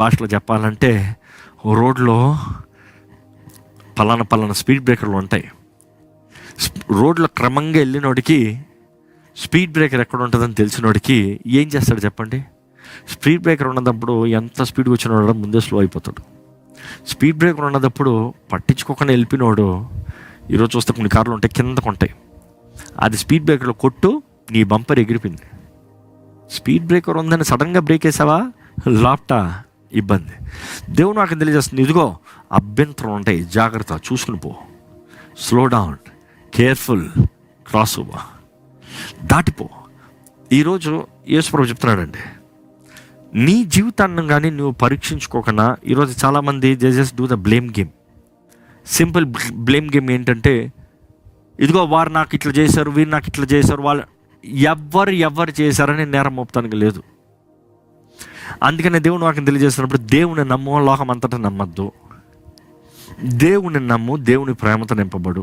భాషలో చెప్పాలంటే రోడ్లో పలానా స్పీడ్ బ్రేకర్లు ఉంటాయి. రోడ్లో క్రమంగా వెళ్ళినోడికి స్పీడ్ బ్రేకర్ ఎక్కడ ఉంటుందని తెలిసినోడికి ఏం చేస్తాడు చెప్పండి? స్పీడ్ బ్రేకర్ ఉన్నప్పుడు ఎంత స్పీడ్గా వచ్చినోడు ముందే స్లో అయిపోతాడు. స్పీడ్ బ్రేకర్ ఉన్నప్పుడు పట్టించుకోకుండా వెళ్ళిపోయినోడు, ఈరోజు చూస్తే కొన్ని కార్లు ఉంటాయి కిందకు ఉంటాయి, అది స్పీడ్ బ్రేకర్లో కొట్టు నీ బంపర్ ఎగిరిపోయింది. స్పీడ్ బ్రేకర్ ఉందని సడన్గా బ్రేక్ వేసావా, లాప్టా ఇబ్బంది. దేవుడు నాకు తెలియజేస్తుంది, ఇదిగో అభ్యంతరం ఉంటాయి, జాగ్రత్త, చూసుకుని పో, slow down, careful, cross over, దాటిపో. ఈరోజు యేసుప్రభు చెప్తున్నాడండి, నీ జీవితాన్ని కానీ నువ్వు పరీక్షించుకోకుండా, ఈరోజు చాలామంది just do the blame game. Simple blame game ఏంటంటే, ఇదిగో వారు నాకు ఇట్లా చేశారు, వీరు నాకు ఇట్లా చేశారు, వాళ్ళు ఎవరు చేశారని నేరం మోపుతానికి లేదు. అందుకనే దేవుడు నాకు తెలియజేస్తున్నప్పుడు, దేవుని నమ్ము, లోకం అంతటా నమ్మద్దు. దేవుని నమ్ము, దేవుని ప్రేమతో నింపబడు.